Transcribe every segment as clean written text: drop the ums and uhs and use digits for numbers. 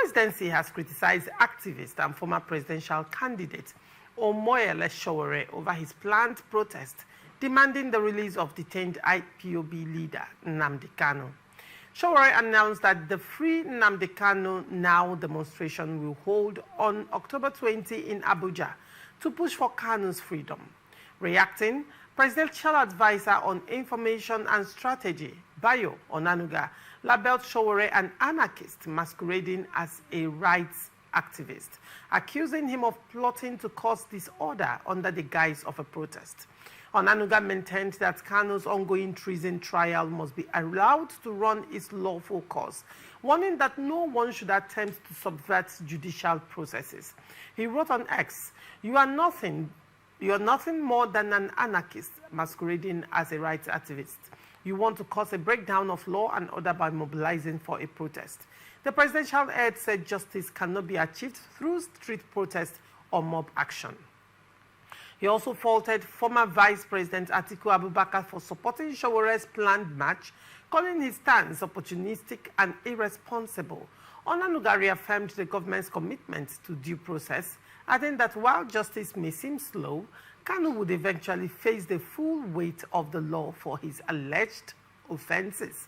Presidency has criticized activist and former presidential candidate Omoyele Sowore over his planned protest demanding the release of detained IPOB leader Nnamdi Kanu. Sowore announced that the Free Nnamdi Kanu Now demonstration will hold on October 20 in Abuja to push for Kanu's freedom. Reacting, Presidential Advisor on Information and Strategy, Bayo Onanuga, labeled Sowore an anarchist masquerading as a rights activist, accusing him of plotting to cause disorder under the guise of a protest. Onanuga maintained that Kanu's ongoing treason trial must be allowed to run its lawful course, warning that no one should attempt to subvert judicial processes. He wrote on X, You are nothing more than an anarchist masquerading as a rights activist. You want to cause a breakdown of law and order by mobilizing for a protest. The presidential aide said justice cannot be achieved through street protest or mob action. He also faulted former Vice President Atiku Abubakar for supporting Sowore's planned march, calling his stance opportunistic and irresponsible. Onanuga reaffirmed the government's commitment to due process, adding that while justice may seem slow, Kanu would eventually face the full weight of the law for his alleged offenses.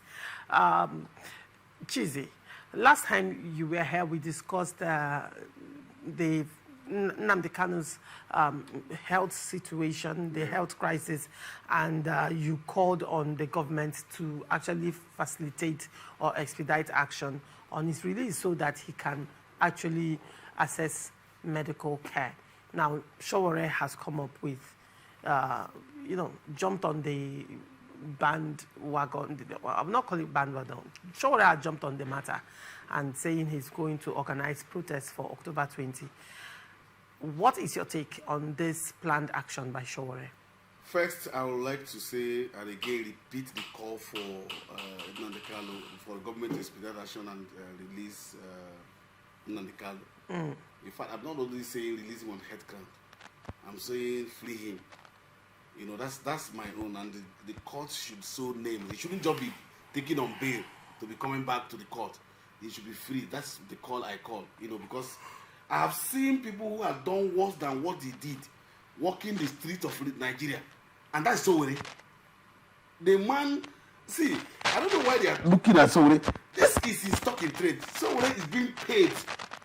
Chizi, last time you were here, we discussed the Nnamdi Kanu's health situation, the health crisis, and you called on the government to actually facilitate or expedite action on his release so that he can actually access medical care. Now, Sowore has come up with, jumped on the bandwagon. I'm not calling it bandwagon. Sowore has jumped on the matter and saying he's going to organize protests for October 20. What is your take on this planned action by Sowore? First, I would like to say and again repeat the call for Nnamdi Kanu, for government to expedite action and release Nnamdi Kanu. In fact, I'm not only saying release him on head count. I'm saying free him. You know, that's my own, and the court should so name. He shouldn't just be taken on bail to be coming back to the court. He should be free. That's the call I call. You know, because I have seen people who have done worse than what he did, walking the streets of Nigeria, and that's Sowore. The man, see, I don't know why they are looking at Sowore. This is his stock in trade. Sowore is being paid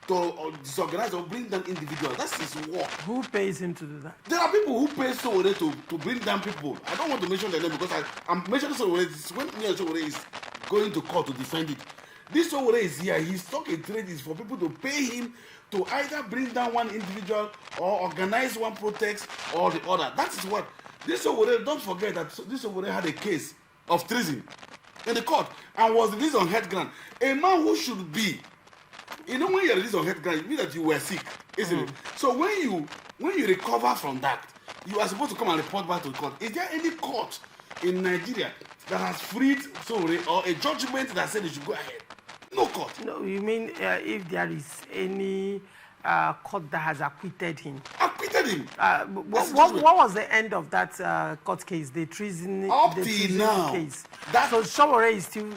to disorganize or bring down individuals. That's his work. Who pays him to do that? There are people who pay Sowore to bring down people. I don't want to mention their name because I'm mentioning Sowore. When me and Sowore is going to court to defend it. This Sowore is here. His stock in trade is for people to pay him to either bring down one individual or organize one protest or the other. That is what this Sowore. Don't forget that this Sowore had a case of treason in the court and was released on head ground. A man who should be, you know, when you're released on head ground, it means that you were sick, isn't it? So when you recover from that, you are supposed to come and report back to the court. Is there any court in Nigeria that has freed Sowore or a judgment that said he should go ahead? No court. No, you mean if there is any court that has acquitted him? Acquitted him. What was the end of that court case? The treason. Up till now. Case. So Sowore is still.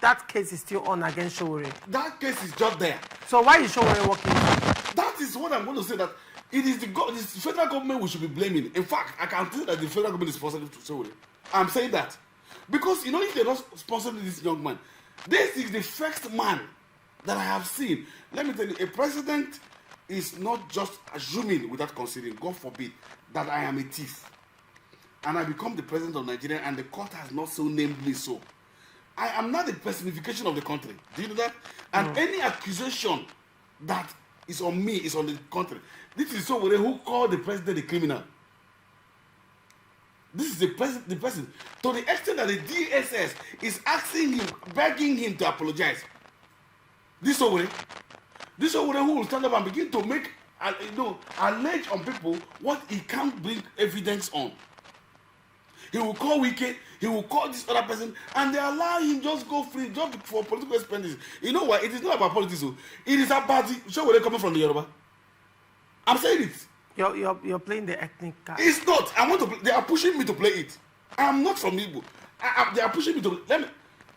That case is still on against Sowore. That case is just there. So why is Sowore working? That is what I'm going to say. That it is the federal government we should be blaming. In fact, I can tell that the federal government is responsible to Sowore. I'm saying that because if they're not sponsoring this young man. This is the first man that I have seen. Let me tell you, a president is not just assuming without considering, God forbid, that I am a thief. And I become the president of Nigeria and the court has not so named me so. I am not the personification of the country. Do you know that? And any accusation that is on me is on the country. This is Sowore who called the president a criminal. This is the president, to the extent that the DSS is asking him, begging him to apologize. This Sowore who will stand up and begin to make, allege on people what he can't bring evidence on. He will call Wike, he will call this other person, and they allow him just go free, just for political expenses. You know what? It is not about politics. It is about the Sowore coming from the Yoruba. I'm saying it. You're playing the ethnic card. It's not. I want to play. They are pushing me to play it. I am not from Igbo. They are pushing me to. Let me.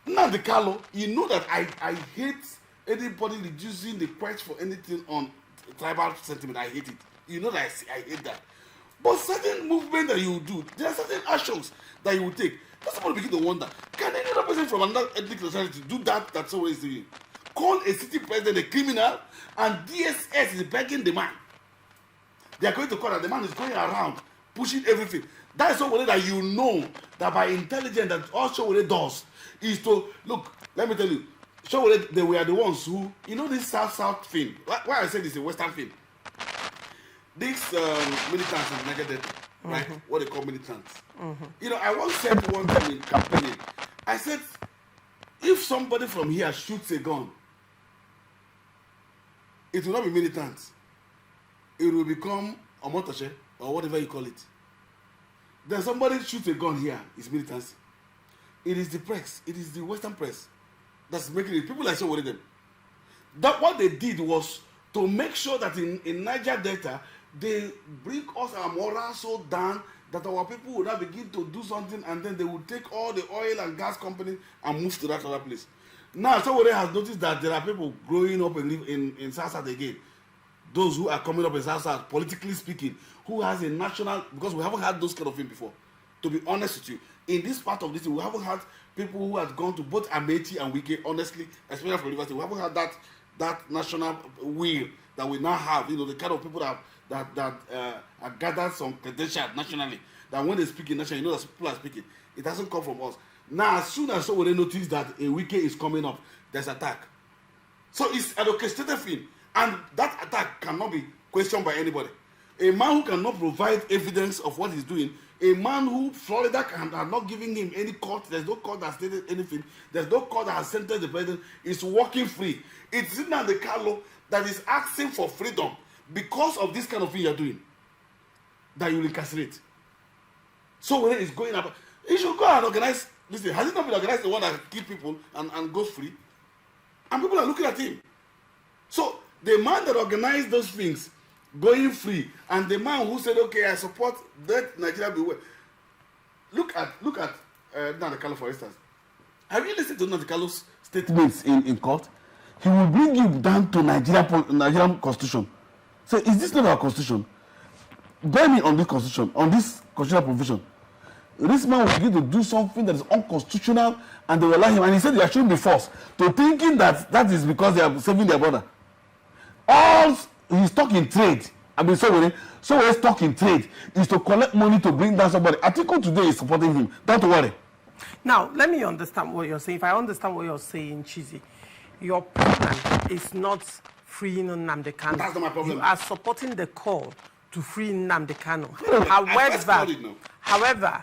Nnamdi Kanu, you know that I hate anybody reducing the quest for anything on tribal sentiment, I hate it. You know that I hate that. But certain movement that you will do, there are certain actions that you will take. That's somebody begin to wonder, can any other person from another ethnic nationality do that someone is doing? Call a city president a criminal, and DSS is begging the man. They are going to call that the man is going around pushing everything. That is somebody that you know that by intelligence that all Sowore does is to look. Let me tell you, Sowore, they were the ones who, you know, this South thing. Why I say this is a Western thing. These militants in Nigeria, right? What they call militants. You know, I once said one time in campaigning, I said, if somebody from here shoots a gun, it will not be militants. It will become a motoche or whatever you call it. Then somebody shoots a gun here, it's militancy. It is the press, it is the Western press that's making it. People like Sowore them. That what they did was to make sure that in Niger Delta, they bring us our morale so down that our people will now begin to do something, and then they will take all the oil and gas companies and move to that other place. Now, Sowore has noticed that there are people growing up and live in South again. Those who are coming up in South, politically speaking, who has a national, because we haven't had those kind of things before. To be honest with you, in this part of this, we haven't had people who have gone to both Amechi and Wike, honestly, especially from university. We haven't had that national will that we now have. You know, the kind of people that are gathered some credentials nationally. That when they speak in national, you know that people are speaking. It doesn't come from us. Now, as soon as Sowore notice that a Wike is coming up, there's attack. So it's an orchestrated thing. And that attack cannot be questioned by anybody. A man who cannot provide evidence of what he's doing, a man who Florida are not giving him any court, there's no court that stated anything, there's no court that has sentenced the president, is walking free. It's Nnamdi Kanu that is asking for freedom because of this kind of thing you're doing, that you will incarcerate. So when it's going up, he should go and organize. Listen, has it not been organized, the one that kills people and goes free? And people are looking at him. So the man that organized those things going free, and the man who said, okay, I support that Nigeria be well. Look at Nnamdi Kanu, for instance. Have you listened to Nnamdi Kanu's statements in court? He will bring you down to Nigerian constitution. So is this not our constitution? Bear me on this constitution, on this constitutional provision. This man will begin to do something that is unconstitutional, and they will allow him. And he said they shouldn't be forced to thinking that is because they are saving their brother. All he's talking trade. I mean, Sowore's talking trade is to collect money to bring down somebody. Atiku today is supporting him. Don't worry. Now, let me understand what you're saying. If I understand what you're saying, Chizzy, your problem is not freeing Nnamdi Kanu. That's not my problem. You are supporting the call to free Nnamdi Kanu. However,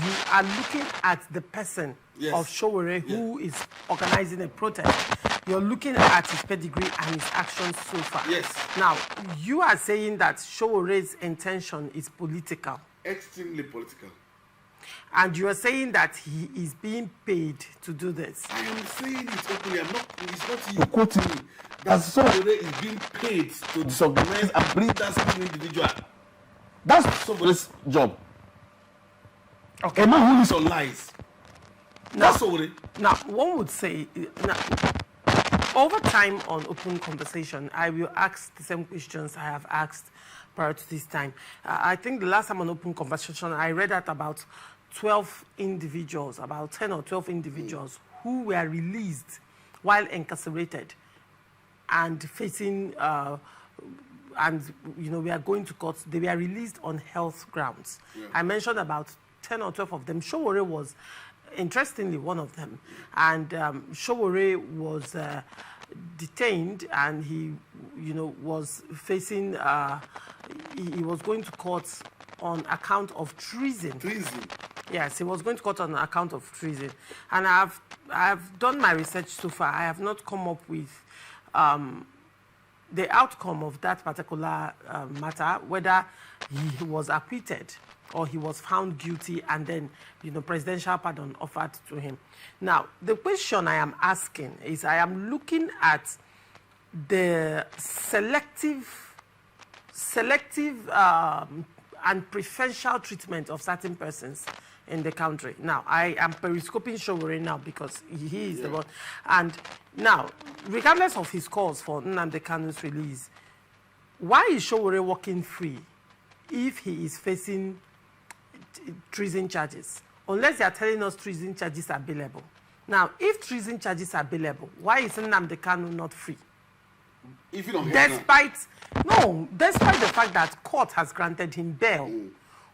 you are looking at the person of Sowore who is organizing a protest. You're looking at his pedigree and his actions so far. Yes. Now, you are saying that Sowore's intention is political. Extremely political. And you are saying that he is being paid to do this. I am saying it openly. It's not you quoting me. That Sowore is being paid to disorganize and bring that certain individual. That's Sowore's job. Okay. A man who lives on lies. That's Sowore. Now, one would say, over time on Open Conversation, I will ask the same questions I have asked prior to this time. I think the last time on Open Conversation, I read that about 12 individuals, about 10 or 12 individuals who were released while incarcerated and facing, and we are going to court. They were released on health grounds. Yeah. I mentioned about 10 or 12 of them. Sowore was, interestingly, one of them. And Sowore was detained, and he, was facing, he was going to court on account of treason. Treason? Yes, he was going to court on account of treason. And I have done my research so far. I have not come up with the outcome of that particular matter, whether he was acquitted or he was found guilty and then, presidential pardon offered to him. Now, the question I am asking is, I am looking at the selective and preferential treatment of certain persons in the country. Now, I am periscoping Sowore now because he is the one. And now, regardless of his cause for Nnamdi Kanu's release, why is Sowore walking free if he is facing treason charges? Unless they are telling us treason charges are available. Now, if treason charges are available, why is Nnamdi Kanu not free? If you don't despite the fact that court has granted him bail,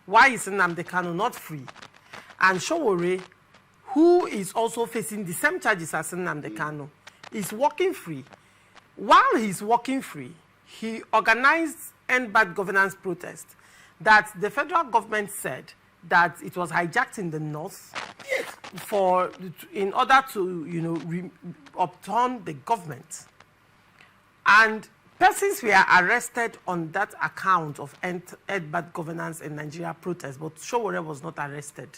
why is Nnamdi Kanu not free? And Sowore, who is also facing the same charges as Nnamdi Kanu, is walking free. While he's walking free, he organized End Bad Governance protest that the federal government said that it was hijacked in the north in order to upturn the government. And persons were arrested on that account of End Bad Governance in Nigeria protest, but Sowore was not arrested.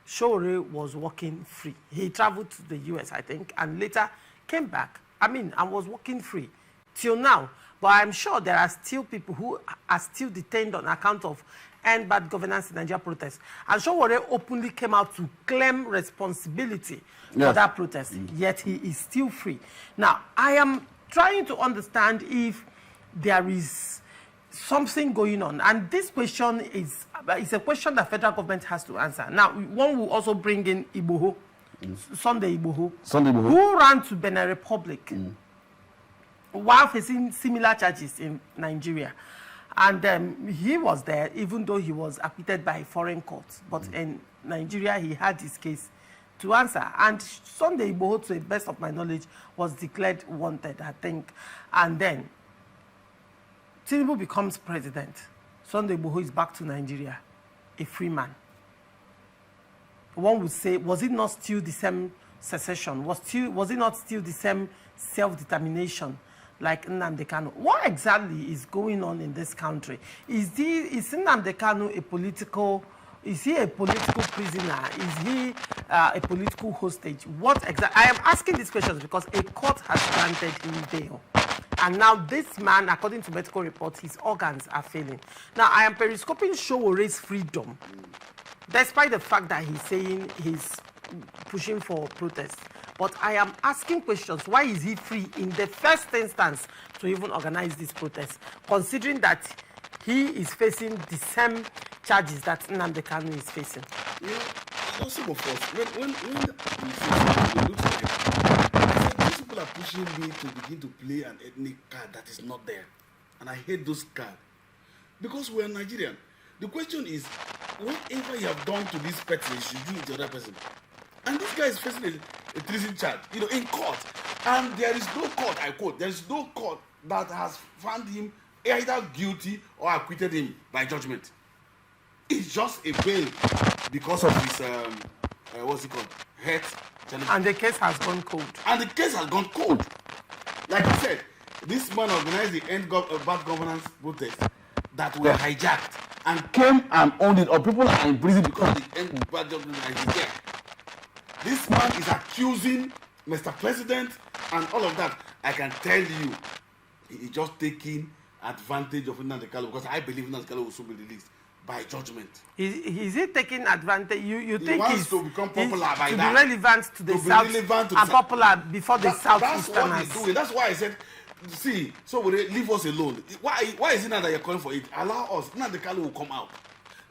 Sowore was walking free. He traveled to the US, I think, and later came back. And was walking free till now. But I'm sure there are still people who are still detained on account of End Bad Governance in Nigeria protest. And Sowore openly came out to claim responsibility for that protest, yet he is still free. Now, I am trying to understand if there is something going on. And this question is a question that federal government has to answer. Now, one will also bring in Igboho, Sunday Igboho, who ran to Benin Republic while facing similar charges in Nigeria. And he was there, even though he was acquitted by foreign courts. But in Nigeria, he had his case to answer. And Sunday Igboho, to the best of my knowledge, was declared wanted, I think. And then Tinubu becomes president. Sunday Igboho is back to Nigeria, a free man. One would say, was it not still the same secession? Was it not still the same self-determination like Nnamdi Kanu? What exactly is going on in this country? Is Nnamdi Kanu a political prisoner? Is he a political hostage? What exactly? I am asking these questions because a court has granted him bail. And now this man, according to medical reports, his organs are failing. Now, I am periscoping Sowore's freedom, despite the fact that he's saying he's pushing for protest. But I am asking questions. Why is he free in the first instance to even organize this protest, considering that he is facing the same charges that Nnamdi Kanu is facing? Also, of course, when it looks like these people are pushing me to begin to play an ethnic card that is not there. And I hate those cards. Because we are Nigerian. The question is, whatever you have done to this person, you should do it to the other person. And this guy is facing a treason charge, in court. And there is no court, I quote, there is no court that has found him either guilty or acquitted him by judgment. It's just a bail because of his, what's it called, health. And the case has gone cold. And the case has gone cold. Like I said, this man organized the End Bad Governance protest that were hijacked and came and owned it, or people are in prison because the End Bad Governance is there. This man is accusing Mr. President and all of that. I can tell you, he is just taking advantage of Nnamdi Kanu, because I believe Nnamdi Kanu will soon be released by judgment. Is he taking advantage? You he think wants to become popular by to that? be relevant to the South and popular before the Southeasterners. That's what he's doing. That's why I said, see, so leave us alone. Why is it now that you're calling for it? Allow us. Nnamdi Kanu will come out.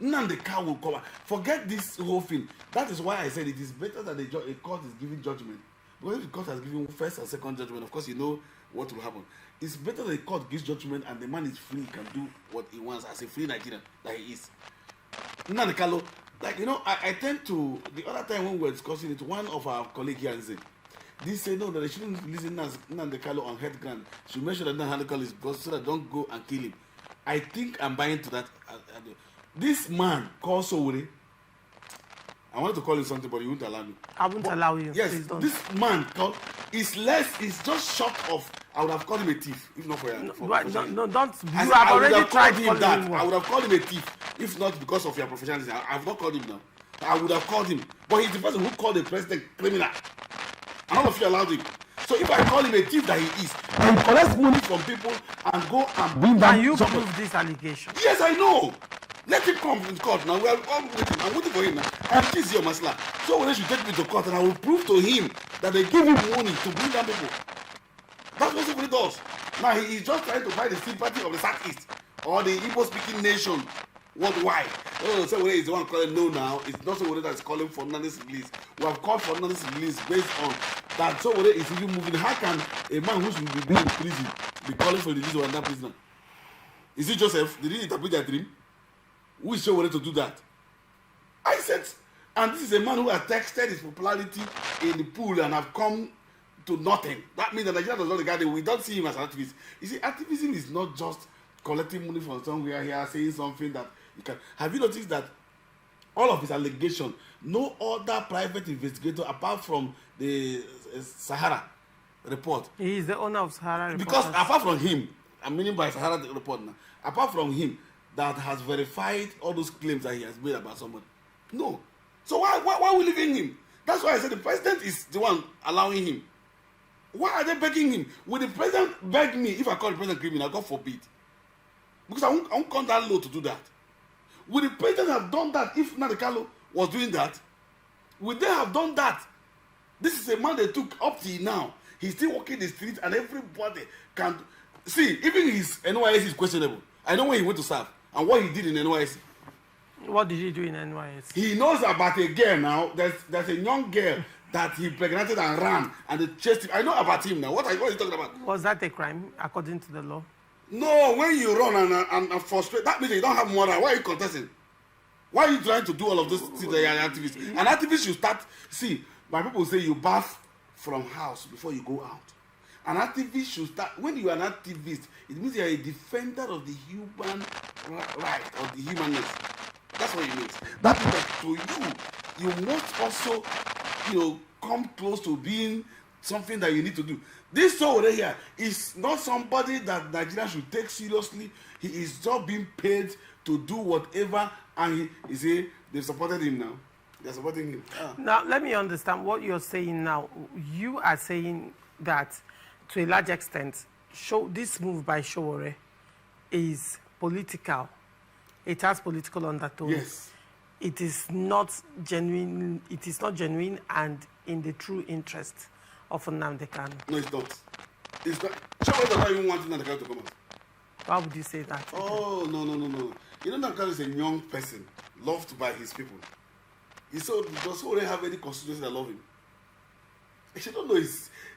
Nnamdi Kanu will come out. Forget this whole thing. That is why I said it is better that a court is giving judgment. Because if the court has given first and second judgment, of course you know what will happen. It's better that the court gives judgment and the man is free, can do what he wants as a free Nigerian that he is. Nnamdi Kanu, I tend to, the other time when we were discussing it, one of our colleagues here said, this say no, that they shouldn't listen to Nnamdi Kanu on head ground. Should make sure that Nnamdi Kanu is because so that don't go and kill him. I think I'm buying to that. This man called Sowore, I wanted to call him something, but he won't allow me. I won't allow you. Yes, this man called is just short of. I would have called him a thief if not for him. No, don't. You have already tried him that. I would have called him a thief if not because of your professionalism. I have not called him now. I would have called him, but he's the person who called the president criminal. And all of you allowed him. So if I call him a thief that he is, and collect money from people and go and bring back. Can you prove this allegation? Yes, I know. Let him come in court now. We are all waiting. I'm waiting for him now. And this is your masla. So when should take me to court and I will prove to him that they give him money to bring down people. That's what Sowore does. Now he is just trying to buy the sympathy of the Southeast or the Igbo-speaking nation worldwide. Oh, Sowore is the one calling no now. It's not Sowore that is calling for Nnamdi's release. We have called for Nnamdi's release based on that Sowore is even moving. How can a man who should be in prison be calling for the release of another prisoner? Is it Joseph? Did he interpret their dream? Who is Sowore to do that? I said, and this is a man who has texted his popularity in the pool and have come to nothing. That means that Nigeria does not regard him. We don't see him as an activist. You see, activism is not just collecting money from somewhere here, saying something that you can. Have you noticed that all of his allegations, no other private investigator apart from the Sahara report. He is the owner of Sahara report. Because apart from him, I'm meaning by Sahara report now, apart from him, that has verified all those claims that he has made about somebody. No. So why are we leaving him? That's why I said the president is the one allowing him. Why are they begging him? Will the president beg me if I call the president criminal? God forbid. Because I won't come that low to do that. Would the president have done that if Nnamdi Kanu was doing that? Would they have done that? This is a man they took up till now. He's still walking the streets and everybody can see. Even his NYSC is questionable. I know where he went to serve and what he did in NYSC. What did he do in NYSC? He knows about a girl now. There's a young girl that he impregnated and ran and they chased him. I know about him now. What are you talking about? Was that a crime according to the law? No, when you run and frustrate, that means you don't have moral. Why are you contesting? Why are you trying to do all of those things that you are an activist? An activist should start. See, my people say you bath from house before you go out. An activist should start. When you are an activist, it means you are a defender of the human right, of the humanness. That's what it means. That means that to you must also, come close to being something that you need to do. This Sowore here is not somebody that Nigeria should take seriously. He is just being paid to do whatever, and he say they've supported him now. They're supporting him. Now, let me understand what you're saying now. You are saying that, to a large extent, this move by Sowore is political. It has political undertones. Yes. It is not genuine. It is not genuine and in the true interest of Nnamdi Kanu. No, it's not. It's not. Sowore does not even want Nnamdi Kanu to come out. Why would you say that? Oh, no. You know, Nnamdi Kanu is a young person, loved by his people. Does Sowore have any constituency that love him? You don't know.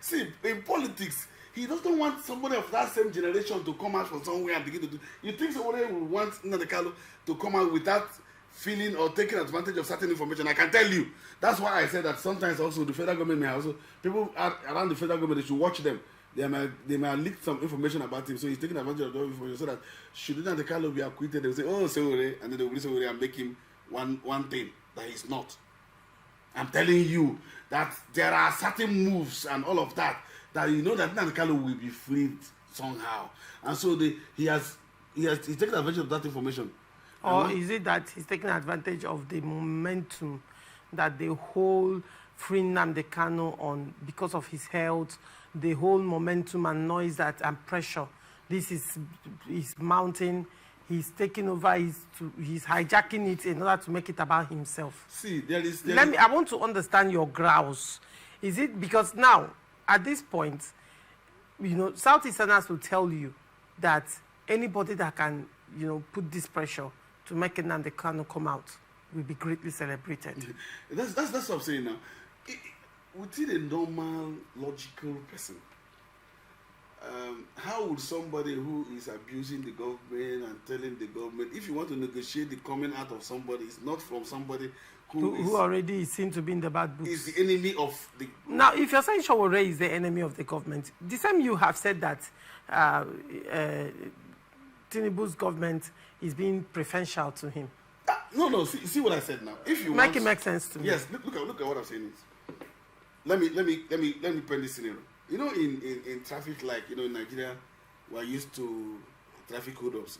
See, in politics, he doesn't want somebody of that same generation to come out from somewhere and begin to do. You think Sowore will want Nnamdi Kanu to come out without feeling or taking advantage of certain information? I can tell you. That's why I said that sometimes also the federal government may also, people around the federal government, they should watch them. They may leak some information about him. So he's taking advantage of the information so that should Nnamdi Kanu be acquitted, they will say, oh, Sowore, and then they will release Sowore and make him one thing that he's not. I'm telling you that there are certain moves and all of that that you know that Nnamdi Kanu will be freed somehow. And so he's taking advantage of that information. Or is it that he's taking advantage of the momentum that the whole freeing Nnamdi Kanu on because of his health, the whole momentum and noise and pressure, this is mounting. He's taking over. He's hijacking it in order to make it about himself. See, I want to understand your grouse. Is it because now, at this point, Southeasterners will tell you that anybody that can, put this pressure to make Nnamdi Kanu come out will be greatly celebrated. That's what I'm saying now. Within a normal, logical person, how would somebody who is abusing the government and telling the government, if you want to negotiate the coming out of somebody, it's not from somebody who already is seen to be in the bad books. Is the enemy of the... Now, if you're saying Sowore is the enemy of the government, the same you have said that Tinubu's government is being preferential to him. No. See what I said now. If you it make sense to me. Yes. Look at what I'm saying. Let me paint this scenario. In traffic, like in Nigeria, we're used to traffic hold-ups.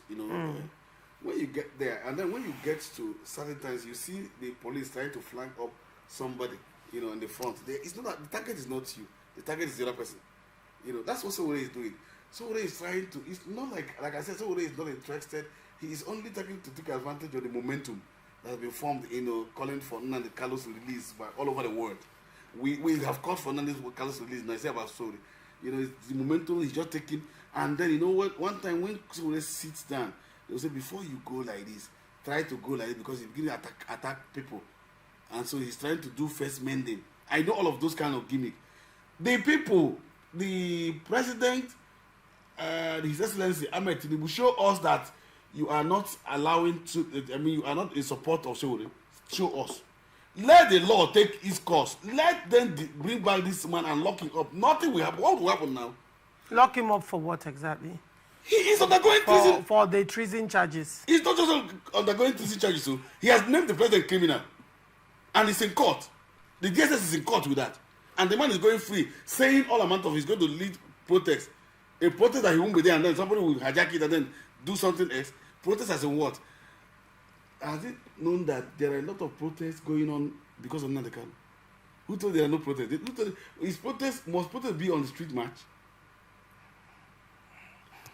When you get there, and then when you get to certain times, you see the police trying to flank up somebody, in the front. It's not that the target is not you. The target is the other person. That's what Sowore is doing. Sowore is trying to. It's not like I said. Sowore is not interested. He is only trying to take advantage of the momentum. that have been formed, calling for Nnamdi Kanu's release by all over the world. We have called for Nnamdi Kanu's release, and I say about Sowore. It's the momentum is just taking. And then, what? One time when Sowore sits down, they will say, before you go like this, try to go like this, because he's beginning to attack people. And so he's trying to do first mending. I know all of those kind of gimmick. The people, the president, His Excellency Ahmed Tinubu, show us that you are not you are not in support of Sowore. Show us. Let the law take its course. Let them bring back this man and lock him up. Nothing will happen. What will happen now? Lock him up for what exactly? He is undergoing treason. For the treason charges. He's not just undergoing treason charges. So he has named the president criminal. And it's in court. The DSS is in court with that. And the man is going free, saying all amount of he's going to lead protests. A protest that he won't be there, and then somebody will hijack it and then do something else. Protest as in what? Has it known that there are a lot of protests going on because of Nnamdi Kanu? Who told there are no protests? Who told must protests be on the street march?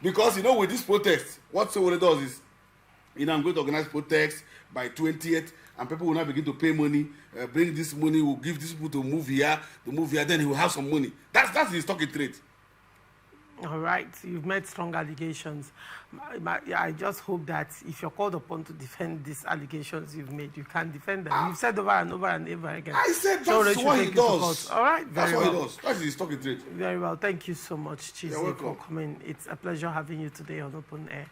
Because with this protest, what Sowore does is, I'm going to organize protests by 20th, and people will now begin to pay money, bring this money, will give these people to move here, then he will have some money. That's his talking trade. All right, you've made strong allegations. I just hope that if you're called upon to defend these allegations you've made, you can defend them. You've said over and over and over again. I said that's what he does. All right, that's what he does. That's his talking trade. Very well. Thank you so much, Chizzy, for coming. It's a pleasure having you today on Open Air.